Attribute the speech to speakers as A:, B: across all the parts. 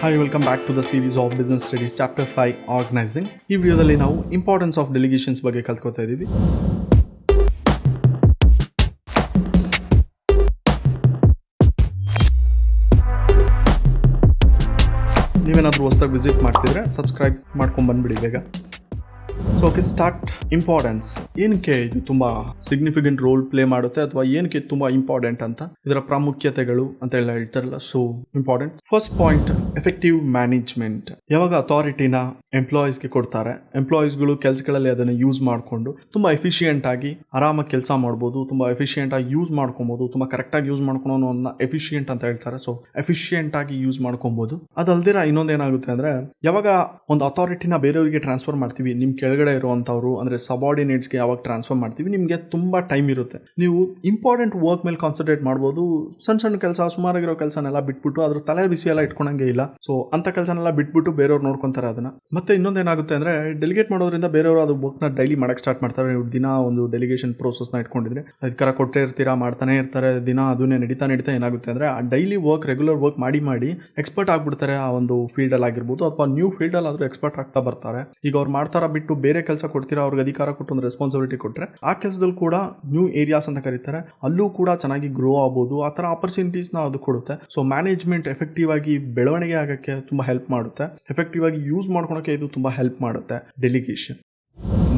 A: Hi, welcome back to the series of Business Studies Chapter-5 Organizing. ಈ ವಿಡಿಯೋದಲ್ಲಿ ನಾವು Importance of Delegations ಬಗ್ಗೆ ಕಲ್ತ್ಕೋತಾ ಇದ್ದೀವಿ. ನೀವೇನಾದರೂ ಹೊಸದಾಗಿ ವಿಸಿಟ್ ಮಾಡ್ತಿದ್ರೆ ಸಬ್ಸ್ಕ್ರೈಬ್ ಮಾಡ್ಕೊಂಡು ಬಂದ್ಬಿಡಿ ಬೇಗ. So okay, start. ಇಂಪಾರ್ಟೆನ್ಸ್ ಏನಕ್ಕೆ ಇದು ತುಂಬ ಸಿಗ್ನಿಫಿಕೆಂಟ್ ರೋಲ್ ಪ್ಲೇ ಮಾಡುತ್ತೆ ಅಥವಾ ಏನಕ್ಕೆ ತುಂಬ ಇಂಪಾರ್ಟೆಂಟ್ ಅಂತ, ಇದರ ಪ್ರಾಮುಖ್ಯತೆಗಳು ಅಂತ ಎಲ್ಲ ಹೇಳ್ತಾರಲ್ಲ. So important. First point, effective management. ಯಾವಾಗ ಅಥಾರಿಟಿನ ಎಂಪ್ಲಾಯೀಸ್ಗೆ ಕೊಡ್ತಾರೆ, ಎಂಪ್ಲಾಯೀಸ್ಗಳು ಕೆಲಸಗಳಲ್ಲಿ ಅದನ್ನು ಯೂಸ್ ಮಾಡಿಕೊಂಡು ತುಂಬ ಎಫಿಷಿಯೆಂಟ್ ಆಗಿ ಆರಾಮಾಗಿ ಕೆಲಸ ಮಾಡ್ಬೋದು, ತುಂಬ ಎಫಿಷಿಯೆಂಟ್ ಆಗಿ ಯೂಸ್ ಮಾಡ್ಕೊಬೋದು, ತುಂಬ ಕರೆಕ್ಟಾಗಿ ಯೂಸ್ ಮಾಡ್ಕೊಳೋನ್ನ ಎಫಿಷಿಯೆಂಟ್ ಅಂತ ಹೇಳ್ತಾರೆ. ಸೊ ಎಫಿಷಿಯೆಂಟ್ ಆಗಿ ಯೂಸ್ ಮಾಡ್ಕೊಬೋದು. ಅದಲ್ದಿರ ಇನ್ನೊಂದೇನಾಗುತ್ತೆ ಅಂದರೆ, ಯಾವಾಗ ಒಂದು ಅಥಾರಿಟಿನ ಬೇರೆಯವರಿಗೆ ಟ್ರಾನ್ಸ್ಫರ್ ಮಾಡ್ತೀವಿ, ನಿಮ್ಮ ಕೆಳಗಡೆ ಇರುವಂಥವ್ರು ಅಂದರೆ ಸಬಾರ್ಡಿನೇಟ್ಸ್ಗೆ ಯಾವಾಗ ಟ್ರಾನ್ಸ್ಫರ್ ಮಾಡ್ತೀವಿ, ನಿಮಗೆ ತುಂಬ ಟೈಮ್ ಇರುತ್ತೆ. ನೀವು ಇಂಪಾರ್ಟೆಂಟ್ ವರ್ಕ್ ಮೇಲೆ ಕಾನ್ಸಂಟ್ರೇಟ್ ಮಾಡ್ಬೋದು. ಸಣ್ಣ ಸಣ್ಣ ಕೆಲಸ, ಸುಮಾರಾಗಿರೋ ಕೆಲಸನೆಲ್ಲ ಬಿಟ್ಬಿಟ್ಟು ಅದ್ರ ತಲೆ ಬಿಸಿ ಎಲ್ಲ ಇಟ್ಕೊಳಂಗೆ ಇಲ್ಲ. ಸೊ ಅಂಥ ಕೆಲಸನೆಲ್ಲ ಬಿಟ್ಬಿಟ್ಟು ಬೇರೆಯವ್ರು ನೋಡ್ಕೊತಾರೆ ಅದನ್ನ. ಮತ್ತೆ ಇನ್ನೊಂದೇನಾಗುತ್ತೆ ಅಂದರೆ, ಡೆಲಿಗೇಟ್ ಮಾಡೋದ್ರಿಂದ ಬೇರೆಯವರು ಅದು ವರ್ಕ್ನ ಡೈಲಿ ಮಾಡಕ್ಕೆ ಸ್ಟಾರ್ಟ್ ಮಾಡ್ತಾರೆ. ನೀವು ದಿನ ಒಂದು ಡೆಲಿಗೇಷನ್ ಪ್ರೋಸೆಸ್ನ ಇಟ್ಕೊಂಡಿದ್ರೆ ಅದಕ್ಕಾರ ಕೊಟ್ಟೇ ಇರ್ತೀರಾ, ಮಾಡ್ತಾನೆ ಇರ್ತಾರೆ ದಿನ. ಅದನ್ನೇ ನಡೀತಾ ಏನಾಗುತ್ತೆ ಅಂದರೆ, ಆ ಡೈಲಿ ವರ್ಕ್, ರೆಗ್ಯುಲರ್ ವರ್ಕ್ ಮಾಡಿ ಎಕ್ಸ್ಪರ್ಟ್ ಆಗ್ಬಿಡ್ತಾರೆ ಆ ಒಂದು ಫೀಲ್ಡಲ್ಲಿ ಆಗಿರ್ಬೋದು, ಅಥವಾ ನ್ಯೂ ಫೀಲ್ಡಲ್ಲಿ ಆದರೂ ಎಕ್ಸ್ಪರ್ಟ್ ಆಗ್ತಾ ಬರ್ತಾರೆ. ಈಗ ಅವ್ರು ಮಾಡ್ತಾರ ಬಿಟ್ಟು ಬೇರೆ ಕೆಲಸ ಕೊಡ್ತೀರಾ, ಅವ್ರಿಗೆ ಅಧಿಕಾರ ಕೊಟ್ಟು ಒಂದು ರೆಸ್ಪಾನ್ಸಿಬಿಲಿಟಿ ಕೊಟ್ಟರೆ ಆ ಕೆಲಸದಲ್ಲಿ ಕೂಡ ನ್ಯೂ ಏರಿಯಾಸ್ ಅಂತ ಕರೀತಾರೆ, ಅಲ್ಲೂ ಕೂಡ ಚೆನ್ನಾಗಿ ಗ್ರೋ ಆಗ್ಬೋದು. ಆ ಥರ ಆಪರ್ಚುನಿಟೀಸ್ನ ಅದು ಕೊಡುತ್ತೆ. ಸೊ ಮ್ಯಾನೇಜ್ಮೆಂಟ್ ಎಫೆಕ್ಟಿವ್ ಆಗಿ ಬೆಳವಣಿಗೆ ಆಗೋಕ್ಕೆ ತುಂಬ ಹೆಲ್ಪ್ ಮಾಡುತ್ತೆ. ಎಫೆಕ್ಟಿವ್ ಆಗಿ ಯೂಸ್ ಮಾಡ್ಕೊಳಕ್ಕೆ ಇದು ತುಂಬ ಹೆಲ್ಪ್ ಮಾಡುತ್ತೆ delegation.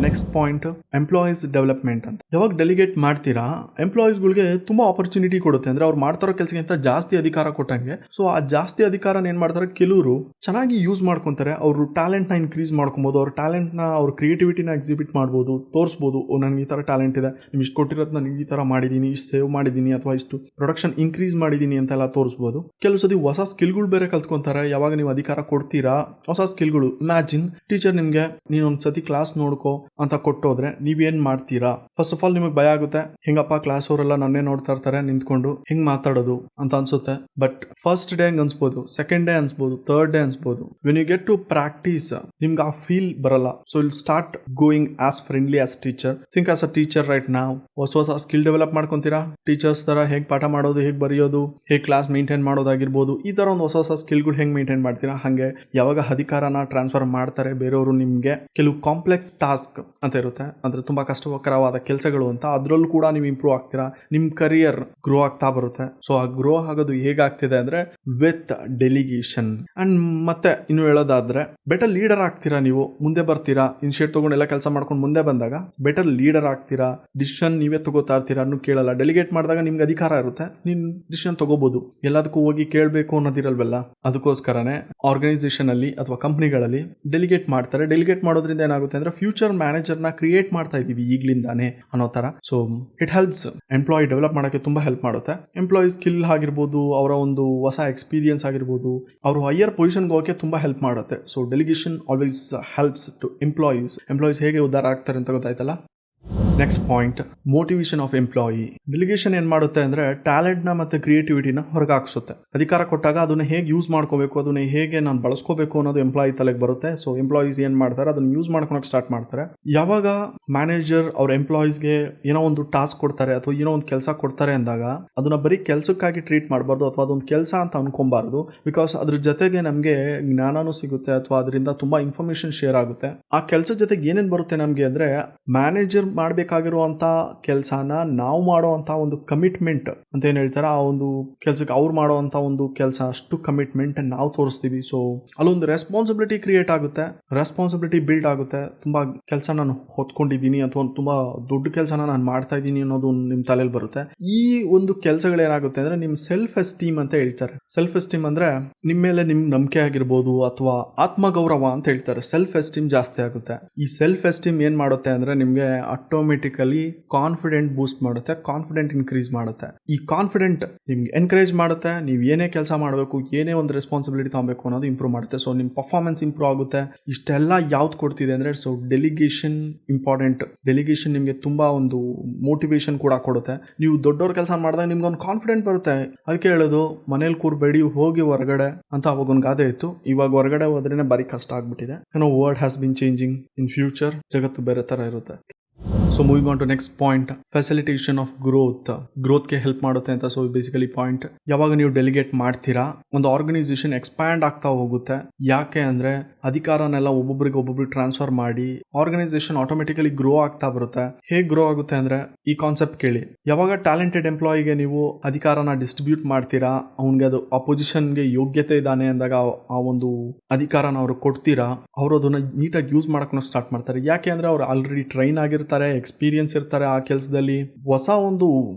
A: Next point, employees development ಅಂತ. ಯಾವಾಗ ಡೆಲಿಗೇಟ್ ಮಾಡ್ತೀರಾ, ಎಂಪ್ಲಾಯೀಸ್ಗಳಿಗೆ ತುಂಬ ಆಪರ್ಚುನಿಟಿ ಕೊಡುತ್ತೆ. ಅಂದರೆ ಅವ್ರು ಮಾಡ್ತಾರೋ ಕೆಲಸಕ್ಕಿಂತ ಜಾಸ್ತಿ ಅಧಿಕಾರ ಕೊಟ್ಟಂಗೆ. ಸೊ ಆ ಜಾಸ್ತಿ ಅಧಿಕಾರನ ಏನು ಮಾಡ್ತಾರೆ, ಕೆಲವರು ಚೆನ್ನಾಗಿ ಯೂಸ್ ಮಾಡ್ಕೊತಾರೆ. ಅವರು ಟ್ಯಾಲೆಂಟ್ನ ಇನ್ಕ್ರೀಸ್ ಮಾಡ್ಕೊಬೋದು, ಅವ್ರ ಟ್ಯಾಲೆಂಟ್ನ, ಅವ್ರ ಕ್ರಿಯೇಟಿವಿಟಿನ ಎಕ್ಸಿಬಿಟ್ ಮಾಡ್ಬೋದು, ತೋರಿಸ್ಬೋದು. ನನಗೆ ಈ ಥರ ಟ್ಯಾಲೆಂಟ್ ಇದೆ, ನೀವು ಇಷ್ಟು ಕೊಟ್ಟಿರೋದು ನಾನು ಈ ಥರ ಮಾಡಿದ್ದೀನಿ, ಇಷ್ಟು ಸೇವ್ ಮಾಡಿದ್ದೀನಿ, ಅಥವಾ ಇಷ್ಟು ಪ್ರೊಡಕ್ಷನ್ ಇನ್ಕ್ರೀಸ್ ಮಾಡಿದ್ದೀನಿ ಅಂತೆಲ್ಲ ತೋರಿಸ್ಬೋದು. ಕೆಲವು ಸತಿ ಹೊಸ ಸ್ಕಿಲ್ಗಳು ಬೇರೆ ಕಲ್ತ್ಕೊತಾರೆ. ಯಾವಾಗ ನೀವು ಅಧಿಕಾರ ಕೊಡ್ತೀರಾ, ಹೊಸ ಸ್ಕಿಲ್ಗಳು. ಇಮ್ಯಾಜಿನ್ ಟೀಚರ್ ನಿಮಗೆ ನೀನೊಂದು ಸತಿ ಕ್ಲಾಸ್ ನೋಡ್ಕೋ ಅಂತ ಕೊಟ್ಟೋದ್ರೆ ನೀವೇನ್ ಮಾಡ್ತೀರಾ? ಫಸ್ಟ್ ಆಫ್ ಆಲ್ ನಿಮಗೆ ಭಯ ಆಗುತ್ತೆ, ಹೆಂಗಪ್ಪ ಕ್ಲಾಸ್ ಅವರೆಲ್ಲ ನನ್ನೇ ನೋಡ್ತಾ ಇರ್ತಾರೆ ನಿಂತ್ಕೊಂಡು, ಹೆಂಗ್ ಮಾತಾಡೋದು ಅಂತ ಅನ್ಸುತ್ತೆ. ಬಟ್ ಫಸ್ಟ್ ಡೇ ಹಂಗ್ ಅನ್ಸ್ಬೋದು, ಸೆಕೆಂಡ್ ಡೇ ಅನ್ಸ್ಬೋದು, ಥರ್ಡ್ ಡೇ ಅನ್ಸ್ಬೋದು. When you get to practise, ನಿಮ್ಗೆ ಆ ಫೀಲ್ ಬರಲ್ಲ. So will start going as friendly as teacher. Think as a teacher right now. ಹೊಸ ಸ್ಕಿಲ್ ಡೆವಲಪ್ ಮಾಡ್ಕೊಂತೀರಾ. ಟೀಚರ್ಸ್ ತರ ಹೇಗೆ ಪಾಠ ಮಾಡೋದು, ಹೇಗೆ ಬರೆಯೋದು, ಹೇಗೆ ಕ್ಲಾಸ್ ಮೇಂಟೈನ್ ಮಾಡೋದಾಗಿರ್ಬೋದು. ಈ ತರ ಒಂದು ಹೊಸ ಸ್ಕಿಲ್ಗಳು ಹೆಂಗ್ ಮೇಂಟೈನ್ ಮಾಡ್ತೀರಾ. ಹಾಗೆ ಯಾವಾಗ ಅಧಿಕಾರನ ಟ್ರಾನ್ಸ್ಫರ್ ಮಾಡ್ತಾರೆ ಬೇರೆಯವರು, ನಿಮ್ಗೆ ಕೆಲವು ಕಾಂಪ್ಲೆಕ್ಸ್ ಟಾಸ್ಕ್ ಅಂತ ಇರುತ್ತೆ, ಅಂದ್ರೆ ತುಂಬಾ ಕಷ್ಟಕರವಾದ ಕೆಲಸಗಳು ಅಂತ, ಅದ್ರಲ್ಲೂ ಕೂಡ ನೀವು ಇಂಪ್ರೂವ್ ಆಗ್ತೀರಾ. ನಿಮ್ ಕರಿಯರ್ ಗ್ರೋ ಆಗ್ತಾ ಬರುತ್ತೆ. ಸೊ ಆ ಗ್ರೋ ಆಗೋದು ಹೇಗಾಗ್ತಿದೆ ಅಂದ್ರೆ ವಿತ್ ಡೆಲಿಗೇಷನ್. ಅಂಡ್ ಮತ್ತೆ ಇನ್ನು ಹೇಳೋದಾದ್ರೆ, ಬೆಟರ್ ಲೀಡರ್ ಆಗ್ತೀರಾ. ನೀವು ಮುಂದೆ ಬರ್ತೀರಾ, ಇನಿಷಿಯೇಟ್ ತಗೊಂಡು ಎಲ್ಲ ಕೆಲಸ ಮಾಡ್ಕೊಂಡು ಮುಂದೆ ಬಂದಾಗ ಬೆಟರ್ ಲೀಡರ್ ಆಗ್ತೀರಾ. ಡಿಸಿಷನ್ ನೀವೇ ತಗೋತಾ ಇರ್ತೀರಾ, ಅನ್ನೂ ಕೇಳಲ್ಲ. ಡೆಲಿಗೇಟ್ ಮಾಡಿದಾಗ ನಿಮ್ಗೆ ಅಧಿಕಾರ ಇರುತ್ತೆ, ನೀನ್ ಡಿಸಿಷನ್ ತಗೋಬಹುದು. ಎಲ್ಲದಕ್ಕೂ ಹೋಗಿ ಕೇಳಬೇಕು ಅನ್ನೋದಿರಲ್ವಲ್ಲ. ಅದಕ್ಕೋಸ್ಕರನೇ ಆರ್ಗನೈಸೇಷನ್ ಅಲ್ಲಿ ಅಥವಾ ಕಂಪ್ನಿಗಳಲ್ಲಿ ಡೆಲಿಗೇಟ್ ಮಾಡ್ತಾರೆ. ಡೆಲಿಗೇಟ್ ಮಾಡೋದ್ರಿಂದ ಏನಾಗುತ್ತೆ ಅಂದ್ರೆ, ಫ್ಯೂಚರ್ ಮ್ಯಾನೇಜರ್ನ ಕ್ರಿಯೇಟ್ ಮಾಡ್ತಾ ಇದೀವಿ ಈಗ್ಲಿಂದಾನೆ ಅನ್ನೋ ತರ. So it helps employee develop ಮಾಡೋಕ್ಕೆ ತುಂಬಾ ಹೆಲ್ಪ್ ಮಾಡುತ್ತೆ. ಎಂಪ್ಲಾಯಿ ಸ್ಕಿಲ್ ಆಗಿರ್ಬೋದು, ಅವರ ಒಂದು ಹೊಸ ಎಕ್ಸ್ಪೀರಿಯನ್ಸ್ ಆಗಿರ್ಬೋದು, ಅವರು ಹೈಯರ್ ಪೊಸಿಷನ್ಗೆ ಹೋಗೋಕೆ ತುಂಬಾ ಹೆಲ್ಪ್ ಮಾಡುತ್ತೆ. So delegation always helps to employees ಹೇಗೆ ಉದ್ಧಾರ ಆಗ್ತಾರೆ ಅಂತ ಗೊತ್ತಾಯ್ತಲ್ಲ. Next point, motivation of employee. Delegation ಏನ್ ಮಾಡುತ್ತೆ ಅಂದ್ರೆ, ಟ್ಯಾಲೆಂಟ್ನ ಮತ್ತೆ ಕ್ರಿಯೇಟಿವಿಟಿನ ಹೊರಗೆ ಹಾಕ್ಸುತ್ತೆ. ಅಧಿಕಾರ ಕೊಟ್ಟಾಗ ಅದನ್ನ ಹೇಗೆ ಯೂಸ್ ಮಾಡ್ಕೋಬೇಕು, ಅದನ್ನ ಹೇಗೆ ನಾನು ಬಳಸ್ಕೋಬೇಕು ಅನ್ನೋದು ಎಂಪ್ಲಾಯಿ ತಲೆಗೆ ಬರುತ್ತೆ. ಸೊ ಎಂಪ್ಲಾಯೀಸ್ ಏನ್ ಮಾಡ್ತಾರೆ, ಅದನ್ನ ಯೂಸ್ ಮಾಡ್ಕೊಳಕ್ ಸ್ಟಾರ್ಟ್ ಮಾಡ್ತಾರೆ. ಯಾವಾಗ ಮ್ಯಾನೇಜರ್ ಅವ್ರ ಎಂಪ್ಲಾಯೀಸ್ಗೆ ಏನೋ ಒಂದು ಟಾಸ್ಕ್ ಕೊಡ್ತಾರೆ ಅಥವಾ ಏನೋ ಒಂದು ಕೆಲಸ ಕೊಡ್ತಾರೆ ಅಂದಾಗ, ಅದನ್ನ ಬರೀ ಕೆಲಸಕ್ಕಾಗಿ ಟ್ರೀಟ್ ಮಾಡಬಾರ್ದು ಅಥವಾ ಅದೊಂದು ಕೆಲಸ ಅಂತ ಅನ್ಕೊಬಾರ್ದು. ಬಿಕಾಸ್ ಅದ್ರ ಜೊತೆಗೆ ನಮಗೆ ಜ್ಞಾನನೂ ಸಿಗುತ್ತೆ ಅಥವಾ ಅದರಿಂದ ತುಂಬಾ ಇನ್ಫಾರ್ಮೇಶನ್ ಶೇರ್ ಆಗುತ್ತೆ. ಆ ಕೆಲಸದ ಜೊತೆಗೆ ಏನೇನು ಬರುತ್ತೆ ನಮಗೆ ಅಂದ್ರೆ, ಮ್ಯಾನೇಜರ್ ಮಾಡಬೇಕಾಗಿರುವಂತ ಕೆಲಸನ ನಾವು ಮಾಡುವಂತ ಒಂದು ಕಮಿಟ್ಮೆಂಟ್ ಅಂತ ಏನ್ ಹೇಳ್ತಾರೆ, ಆ ಒಂದು ಕೆಲಸಕ್ಕೆ ಅವ್ರು ಮಾಡುವಂತ ಒಂದು ಕೆಲಸ ಅಷ್ಟು ಕಮಿಟ್ಮೆಂಟ್ ನಾವು ತೋರಿಸ್ತೀವಿ. ಸೊ ಅಲ್ಲೊಂದು ರೆಸ್ಪಾನ್ಸಿಬಿಲಿಟಿ ಕ್ರಿಯೇಟ್ ಆಗುತ್ತೆ, ರೆಸ್ಪಾನ್ಸಿಬಿಲಿಟಿ ಬಿಲ್ಡ್ ಆಗುತ್ತೆ. ತುಂಬಾ ಕೆಲಸ ನಾನು ಹೊತ್ಕೊಂಡಿದ್ದೀನಿ ಅಥವಾ ತುಂಬಾ ದೊಡ್ಡ ಕೆಲಸನ ನಾನು ಮಾಡ್ತಾ ಇದ್ದೀನಿ ಅನ್ನೋದು ನಿಮ್ ತಲೆಯಲ್ಲಿ ಬರುತ್ತೆ. ಈ ಒಂದು ಕೆಲಸಗಳೇನಾಗುತ್ತೆ ಅಂದ್ರೆ, ನಿಮ್ ಸೆಲ್ಫ್ ಎಸ್ಟೀಮ್ ಅಂತ ಹೇಳ್ತಾರೆ. ಸೆಲ್ಫ್ ಎಸ್ಟೀಮ್ ಅಂದ್ರೆ ನಿಮ್ ಮೇಲೆ ನಿಮ್ ನಂಬಿಕೆ ಆಗಿರ್ಬೋದು ಅಥವಾ ಆತ್ಮಗೌರವ ಅಂತ ಹೇಳ್ತಾರೆ. ಸೆಲ್ಫ್ ಎಸ್ಟೀಮ್ ಜಾಸ್ತಿ ಆಗುತ್ತೆ. ಈ ಸೆಲ್ಫ್ ಎಸ್ಟೀಮ್ ಏನ್ ಮಾಡುತ್ತೆ ಅಂದ್ರೆ, ನಿಮ್ಗೆ ಆಟೋಮೆಟಿಕಲಿ ಕಾನ್ಫಿಡೆಂಟ್ ಬೂಸ್ಟ್ ಮಾಡುತ್ತೆ, ಕಾನ್ಫಿಡೆಂಟ್ ಇನ್ಕ್ರೀಸ್ ಮಾಡುತ್ತೆ. ಈ ಕಾನ್ಫಿಡೆಂಟ್ ನಿಮ್ಗೆ ಎನ್ಕರೇಜ್ ಮಾಡುತ್ತೆ. ನೀವು ಏನೇ ಕೆಲಸ ಮಾಡಬೇಕು, ಏನೇ ಒಂದು ರೆಸ್ಪಾನ್ಸಿಬಿಲಿಟಿ ತಗೋಬೇಕು ಅನ್ನೋದು ಇಂಪ್ರೂವ್ ಮಾಡುತ್ತೆ. ಸೊ ನಿಮ್ಮ ಪರ್ಫಾರ್ಮೆನ್ಸ್ ಇಂಪ್ರೂವ್ ಆಗುತ್ತೆ. ಇಷ್ಟೆಲ್ಲ ಯಾವ್ದು ಕೊಡ್ತಿದೆ ಅಂದ್ರೆ, ಸೊ ಡೆಲಿಗೇಷನ್ ಇಂಪಾರ್ಟೆಂಟ್. ಡೆಲಿಗೇಷನ್ ನಿಮಗೆ ತುಂಬಾ ಒಂದು ಮೋಟಿವೇಶನ್ ಕೂಡ ಕೊಡುತ್ತೆ. ನೀವು ದೊಡ್ಡವ್ರ ಕೆಲಸ ಮಾಡಿದಾಗ ನಿಮ್ಗೆ ಒಂದು ಕಾನ್ಫಿಡೆಂಟ್ ಬರುತ್ತೆ. ಅದಕ್ಕೆ ಹೇಳೋದು, ಮನೇಲಿ ಕೂರ್ಬೇಡಿ, ಹೋಗಿ ಹೊರಗಡೆ ಅಂತ ಅವಾಗ ಒಂದು ಗಾದೆ ಇತ್ತು. ಇವಾಗ ಹೊರಗಡೆ ಹೋದ್ರೇನೆ ಬಾರಿ ಕಷ್ಟ ಆಗ್ಬಿಟ್ಟಿದೆ. World has been changing. In future ಜಗತ್ತು ಬೇರೆ ತರ ಇರುತ್ತೆ. So moving on to next point, facilitation of ಗ್ರೋತ್ಗೆ ಹೆಲ್ಪ್ ಮಾಡುತ್ತೆ ಅಂತ. ಸೊ ಬೇಸಿಕಲಿ ಪಾಯಿಂಟ್, ಯಾವಾಗ ನೀವು ಡೆಲಿಗೇಟ್ ಮಾಡ್ತೀರಾ ಒಂದು ಆರ್ಗನೈಸೇಷನ್ ಎಕ್ಸ್ಪ್ಯಾಂಡ್ ಆಗ್ತಾ ಹೋಗುತ್ತೆ. ಯಾಕೆ ಅಂದ್ರೆ ಅಧಿಕಾರನೆಲ್ಲ ಒಬ್ಬೊಬ್ರಿಗೆ ಟ್ರಾನ್ಸ್ಫರ್ ಮಾಡಿ ಆರ್ಗನೈಸೇಷನ್ ಆಟೋಮೆಟಿಕಲಿ ಗ್ರೋ ಆಗ್ತಾ ಬರುತ್ತೆ. ಹೇಗೆ ಗ್ರೋ ಆಗುತ್ತೆ ಅಂದ್ರೆ ಈ ಕಾನ್ಸೆಪ್ಟ್ ಕೇಳಿ. ಯಾವಾಗ ಟ್ಯಾಲೆಂಟೆಡ್ ಎಂಪ್ಲಾಯಿಗೆ ನೀವು ಅಧಿಕಾರನ ಡಿಸ್ಟ್ರಿಬ್ಯೂಟ್ ಮಾಡ್ತೀರಾ, ಅವನಿಗೆ ಅದು ಆ ಪೊಸಿಷನ್ಗೆ ಯೋಗ್ಯತೆ ಇದ್ದಾನೆ ಅಂದಾಗ ಆ ಒಂದು ಅಧಿಕಾರನ ಅವ್ರು ಕೊಡ್ತೀರಾ, ಅವರು ಅದನ್ನ ನೀಟಾಗಿ ಯೂಸ್ ಮಾಡಕ್ಕೆ ಸ್ಟಾರ್ಟ್ ಮಾಡ್ತಾರೆ. ಯಾಕೆ ಅಂದ್ರೆ ಅವ್ರು ಆಲ್ರೆಡಿ ಟ್ರೈನ್ ಆಗಿರ್ತಾರೆ, ಎಕ್ಸ್ಪೀರಿಯನ್ಸ್ ಇರ್ತಾರೆ ಆ ಕೆಲಸದಲ್ಲಿ. ಹೊಸ ಒಂದು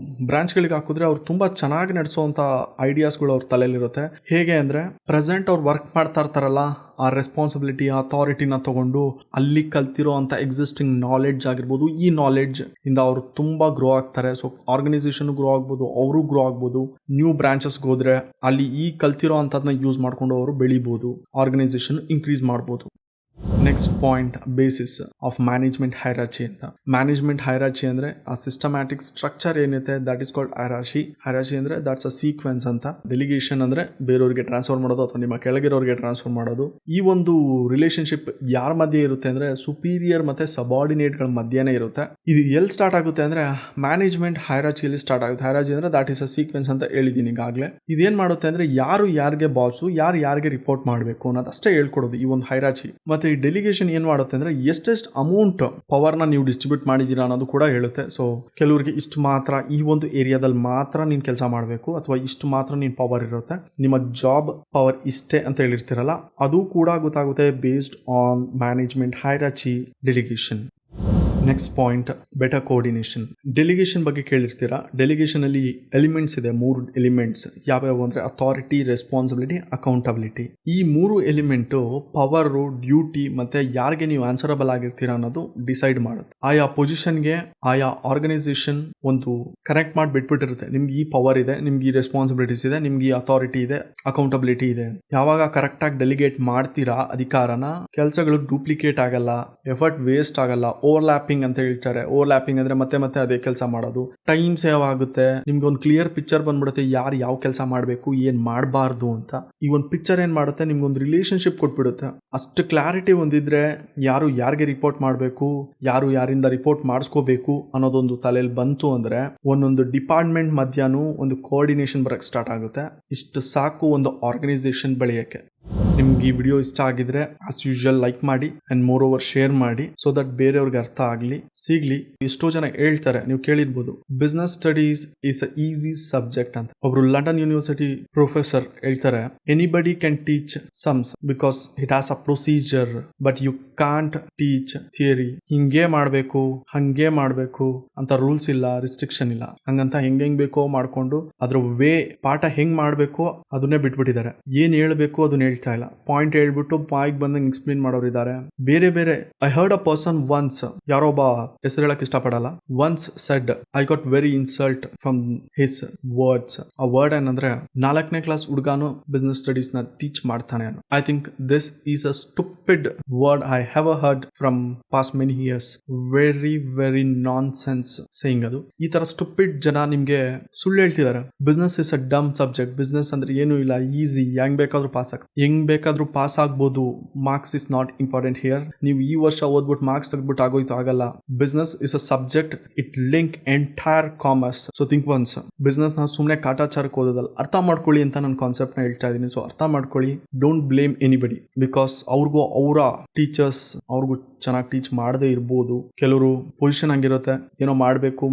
A: ಬ್ರಾಂಚ್ಗಳಿಗೆ ಹಾಕಿದ್ರೆ ಅವ್ರು ತುಂಬಾ ಚೆನ್ನಾಗಿ ನಡೆಸುವಂತ ಐಡಿಯಾಸ್ಗಳು ಅವ್ರ ತಲೆಯಲ್ಲಿರುತ್ತೆ. ಹೇಗೆ ಅಂದ್ರೆ ಪ್ರೆಸೆಂಟ್ ಅವ್ರು ವರ್ಕ್ ಮಾಡ್ತಾ ಇರ್ತಾರಲ್ಲ, ಆ ರೆಸ್ಪಾನ್ಸಿಬಿಲಿಟಿ ಅಥಾರಿಟಿನ ತಗೊಂಡು ಅಲ್ಲಿ ಕಲ್ತಿರೋ ಅಂತ ಎಕ್ಸಿಸ್ಟಿಂಗ್ ನಾಲೆಡ್ಜ್ ಆಗಿರ್ಬೋದು, ಈ ನಾಲೆಡ್ಜ್ ಇಂದ ಅವರು ತುಂಬಾ ಗ್ರೋ ಆಗ್ತಾರೆ. ಸೊ ಆರ್ಗನೈಸೇಷನ್ ಗ್ರೋ ಆಗ್ಬೋದು, ಅವರು ಗ್ರೋ ಆಗ್ಬೋದು. ನ್ಯೂ ಬ್ರಾಂಚಸ್ಗೆ ಹೋದ್ರೆ ಅಲ್ಲಿ ಈ ಕಲ್ತಿರೋ ಅಂತದನ್ನ ಯೂಸ್ ಮಾಡ್ಕೊಂಡು ಅವರು ಬೆಳಿಬಹುದು, ಆರ್ಗನೈಸೇಷನ್ ಇನ್ಕ್ರೀಸ್ ಮಾಡ್ಬೋದು. Next point, basis of management hierarchy ಅಂತ. ಮ್ಯಾನೇಜ್ಮೆಂಟ್ ಹೈರಾರ್ಚಿ ಅಂದ್ರೆ ಆ ಸಿಸ್ಟಮ್ಯಾಟಿಕ್ ಸ್ಟ್ರಕ್ಚರ್ ಏನಿದೆ, that is called hierarchy. Hierarchy ಅಂದ್ರೆ ದಟ್ಸ್ ಅ ಸೀಕ್ವೆನ್ಸ್ ಅಂತ. ಡೆಲಿಗೇಷನ್ ಅಂದ್ರೆ ಬೇರೆಯವ್ರಿಗೆ ಟ್ರಾನ್ಸ್ಫರ್ ಮಾಡೋದು ಅಥವಾ ನಿಮ್ಮ ಕೆಳಗಿರೋರಿಗೆ ಟ್ರಾನ್ಸ್ಫರ್ ಮಾಡೋದು. ಈ ಒಂದು ರಿಲೇಶನ್ಶಿಪ್ ಯಾರ ಮಧ್ಯೆ ಇರುತ್ತೆ ಅಂದ್ರೆ ಸುಪೀರಿಯರ್ ಮತ್ತೆ ಸಬಾರ್ಡಿನೇಟ್ ಗಳ ಮಧ್ಯೆನೇ ಇರುತ್ತೆ. ಇದು ಎಲ್ಲಿ ಸ್ಟಾರ್ಟ್ ಆಗುತ್ತೆ ಅಂದ್ರೆ ಮ್ಯಾನೇಜ್ಮೆಂಟ್ ಹೈರಾರ್ಚಿಯಲ್ಲಿ ಸ್ಟಾರ್ಟ್ ಆಗುತ್ತೆ. ಹೈರಾರ್ಚಿ ಅಂದ್ರೆ ದಟ್ ಇಸ್ ಅ ಸೀಕ್ವೆನ್ಸ್ ಅಂತ ಹೇಳಿದೀನಿ ಈಗಾಗಲೇ. ಇದೇನ್ ಮಾಡುತ್ತೆ ಅಂದ್ರೆ ಯಾರು ಯಾರಿಗೆ ಬಾಸು, ಯಾರಿಗೆ ರಿಪೋರ್ಟ್ ಮಾಡಬೇಕು ಅನ್ನೋದು ಅಷ್ಟೇ ಹೇಳ್ಕೊಡೋದು ಈ ಒಂದು ಹೈರಾರ್ಚಿ. ಮತ್ತೆ ಈ ಡೆಲಿಗೇಷನ್ ಏನ್ ಮಾಡುತ್ತೆ ಅಂದ್ರೆ ಎಷ್ಟೆಷ್ಟು ಅಮೌಂಟ್ ಪವರ್ ನ ನೀವು ಡಿಸ್ಟ್ರಿಬ್ಯೂಟ್ ಮಾಡಿದೀರಾ ಅನ್ನೋದು ಕೂಡ ಹೇಳುತ್ತೆ. ಸೊ ಕೆಲವರಿಗೆ ಇಷ್ಟು ಮಾತ್ರ, ಈ ಒಂದು ಏರಿಯಾದಲ್ಲಿ ಮಾತ್ರ ನೀನ್ ಕೆಲಸ ಮಾಡಬೇಕು ಅಥವಾ ಇಷ್ಟು ಮಾತ್ರ ನೀನ್ ಪವರ್ ಇರುತ್ತೆ, ನಿಮ್ಮ ಜಾಬ್ ಪವರ್ ಇಷ್ಟೇ ಅಂತ ಹೇಳಿರ್ತೀರಲ್ಲ, ಅದು ಕೂಡ ಗೊತ್ತಾಗುತ್ತೆ based on management hierarchy delegation. Next point, better coordination. Delegation ಬಗ್ಗೆ ಕೇಳಿರ್ತೀರಾ. ಡೆಲಿಗೇಷನ್ ಅಲ್ಲಿ ಎಲಿಮೆಂಟ್ಸ್ ಇದೆ, 3 ಎಲಿಮೆಂಟ್ಸ್. ಯಾವ್ಯಾವ ಅಂದ್ರೆ ಅಥಾರಿಟಿ, ರೆಸ್ಪಾನ್ಸಿಬಿಲಿಟಿ, ಅಕೌಂಟಬಿಲಿಟಿ. ಈ 3 ಎಲಿಮೆಂಟ್ ಪವರ್, ಡ್ಯೂಟಿ ಮತ್ತೆ ಯಾರಿಗೆ ನೀವು ಆನ್ಸರಬಲ್ ಆಗಿರ್ತೀರಾ ಅನ್ನೋದು ಡಿಸೈಡ್ ಮಾಡುತ್ತೆ. ಆಯಾ ಪೊಸಿಷನ್ಗೆ ಆಯಾ ಆರ್ಗನೈಸೇಷನ್ ಒಂದು ಕನೆಕ್ಟ್ ಮಾಡಿ ಬಿಟ್ಬಿಟ್ಟಿರುತ್ತೆ. ನಿಮ್ಗೆ ಈ ಪವರ್ ಇದೆ, ನಿಮ್ಗೆ ಈ ರೆಸ್ಪಾನ್ಸಿಬಿಲಿಟೀಸ್ ಇದೆ, ನಿಮ್ಗೆ ಈ ಅಥಾರಿಟಿ ಇದೆ, ಅಕೌಂಟಬಿಲಿಟಿ ಇದೆ. ಯಾವಾಗ ಕರೆಕ್ಟ್ ಆಗಿ ಡೆಲಿಗೇಟ್ ಮಾಡ್ತೀರಾ ಅಧಿಕಾರನ, ಕೆಲಸಗಳು ಡೂಪ್ಲಿಕೇಟ್ ಆಗಲ್ಲ, ಎಫರ್ಟ್ ವೇಸ್ಟ್ ಆಗಲ್ಲ. ಓವರ್ಲ್ಯಾಪಿಂಗ್ ಅಂತ ಹೇಳ್ತಾರೆ. ಓವರ್ಲ್ಯಾಪಿಂಗ್ ಅಂದ್ರೆ ಮತ್ತೆ ಅದೇ ಕೆಲಸ ಮಾಡೋದು. ಟೈಮ್ ಸೇವ್ ಆಗುತ್ತೆ. ನಿಮ್ಗೆ ಒಂದು ಕ್ಲಿಯರ್ ಪಿಕ್ಚರ್ ಬಂದ್ಬಿಡುತ್ತೆ, ಯಾರು ಯಾವ ಕೆಲಸ ಮಾಡಬೇಕು, ಏನ್ ಮಾಡಬಾರ್ದು ಅಂತ. ಈ ಒಂದು ಪಿಕ್ಚರ್ ಏನ್ ಮಾಡುತ್ತೆ, ನಿಮ್ಗೆ ಒಂದು ರಿಲೇಶನ್ಶಿಪ್ ಕೊಟ್ಬಿಡುತ್ತೆ. ಅಷ್ಟು ಕ್ಲಾರಿಟಿ ಒಂದಿದ್ರೆ ಯಾರು ಯಾರಿಗೆ ರಿಪೋರ್ಟ್ ಮಾಡಬೇಕು, ಯಾರು ಯಾರಿಂದ ರಿಪೋರ್ಟ್ ಮಾಡಿಸ್ಕೋಬೇಕು ಅನ್ನೋದೊಂದು ತಲೆಯಲ್ಲಿ ಬಂತು ಅಂದ್ರೆ ಒಂದೊಂದು ಡಿಪಾರ್ಟ್ಮೆಂಟ್ ಮಧ್ಯಾಹ್ನ ಒಂದು ಕೋಆರ್ಡಿನೇಷನ್ ಬರಕ್ ಸ್ಟಾರ್ಟ್ ಆಗುತ್ತೆ. ಇಷ್ಟು ಸಾಕು ಒಂದು ಆರ್ಗನೈಸೇಷನ್ ಬೆಳೆಯಕ್ಕೆ. ನಿಮ್ಗೆ ಈ ವಿಡಿಯೋ ಇಷ್ಟ ಆಗಿದ್ರೆ ಆಸ್ ಯೂಶುವಲ್ ಲೈಕ್ ಮಾಡಿ ಅಂಡ್ ಮೋರ್ ಓವರ್ ಶೇರ್ ಮಾಡಿ, ಸೊ ದಟ್ ಬೇರೆಯವ್ರಿಗೆ ಅರ್ಥ ಆಗ್ಲಿ, ಸಿಗ್ಲಿ. ಎಷ್ಟೋ ಜನ ಹೇಳ್ತಾರೆ, ನೀವು ಕೇಳಿರ್ಬೋದು, business studies is a easy subject ಅಂತ. ಒಬ್ರು ಲಂಡನ್ ಯೂನಿವರ್ಸಿಟಿ ಪ್ರೊಫೆಸರ್ ಹೇಳ್ತಾರೆ, anybody can teach sums because it has a procedure, but you can't teach theory. ಹಿಂಗೆ ಮಾಡ್ಬೇಕು, ಹಂಗೆ ಮಾಡ್ಬೇಕು ಅಂತ ರೂಲ್ಸ್ ಇಲ್ಲ, ರಿಸ್ಟ್ರಿಕ್ಷನ್ ಇಲ್ಲ. ಹಂಗಂತ ಹೆಂಗ್ ಬೇಕೋ ಮಾಡ್ಕೊಂಡು ಅದ್ರ ಪಾಠ ಹೆಂಗ್ ಮಾಡ್ಬೇಕು ಅದನ್ನೇ ಬಿಟ್ಬಿಟ್ಟಿದ್ದಾರೆ. ಏನ್ ಹೇಳ್ಬೇಕು ಅದನ್ನ ಹೇಳ್ತಾ ಇಲ್ಲ. ಪಾಯಿಂಟ್ ಹೇಳ್ಬಿಟ್ಟು ಬಾಯಿಗೆ ಬಂದಂಗೆ ಎಕ್ಸ್ಪ್ಲೇನ್ ಮಾಡೋರಿದ್ದಾರೆ. ಬೇರೆ I heard a person once, ಯಾರೊಬ್ಬ ಹೆಸರು ಹೇಳಕ್ ಇಷ್ಟಪಡಲ್ಲ, once said I got very insult from his words. ಆ ವರ್ಡ್ ಏನಂದ್ರೆ, 4ನೇ ಕ್ಲಾಸ್ ಹುಡುಗಾನು ಬಿಸ್ನೆಸ್ ಸ್ಟಡೀಸ್ ನ ಟೀಚ್ ಮಾಡ್ತಾನೆ. I think this is a stupid word I have heard from past many years. Very nonsense saying ಅದು. ಈ ತರ stupid ಜನ ನಿಮ್ಗೆ ಸುಳ್ಳು ಹೇಳ್ತಿದ್ದಾರೆ. ಬಿಸ್ನೆಸ್ ಇಸ್ ಅ ಡಮ್ ಸಬ್ಜೆಕ್ಟ್. ಬಿಸ್ನೆಸ್ ಅಂದ್ರೆ ಏನು ಇಲ್ಲ, ಈಸಿ, ಹೆಂಗ್ ಬೇಕಾದ್ರೂ ಪಾಸ್ ಆಗ್ಬೋದು. Marks is not important here. ನೀವು ಈ ವರ್ಷ ಓದ್ಬಿಟ್ಟು ಮಾರ್ಕ್ಸ್ ತೆಗೆದ್ಬಿಟ್ಟು ಆಗೋಯ್ತು, ಆಗಲ್ಲ. Business is a subject, it link entire commerce. So think once. Business ನಾವು ಸುಮ್ಮನೆ ಕಾಟಾಚಾರಕ್ಕೆ ಓದೋದಲ್ಲ, ಅರ್ಥ ಮಾಡ್ಕೊಳ್ಳಿ ಅಂತ ನಾನು ಕಾನ್ಸೆಪ್ಟ್ ನ ಹೇಳ್ತಾ ಇದ್ದೀನಿ. ಸೊ ಅರ್ಥ ಮಾಡ್ಕೊಳ್ಳಿ. ಡೋಂಟ್ ಬ್ಲೇಮ್ ಎನಿಬಡಿ, ಬಿಕಾಸ್ ಅವ್ರಿಗೂ ಅವರ ಟೀಚರ್ಸ್ ಅವ್ರಿಗೂ ಚೆನ್ನಾಗಿ ಟೀಚ್ ಮಾಡದೇ ಇರ್ಬೋದು. ಕೆಲವರು ಪೊಸಿಷನ್ ಹಂಗಿರುತ್ತೆ, ಏನೋ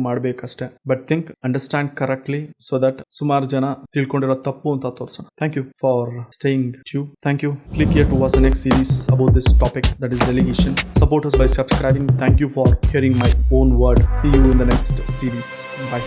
A: ಮಾಡ್ಬೇಕಷ್ಟೇ. But think, understand correctly, so that ಸುಮಾರು ಜನ ತಿಳ್ಕೊಂಡಿರೋ ತಪ್ಪು ಅಂತ ತೋರ್ಸೋಣ. Thank you for staying tube. Thank you. Click here to watch the next series about this topic, that is delegation. Support us by subscribing. Thank you for hearing my own word. See you in the next series. Bye.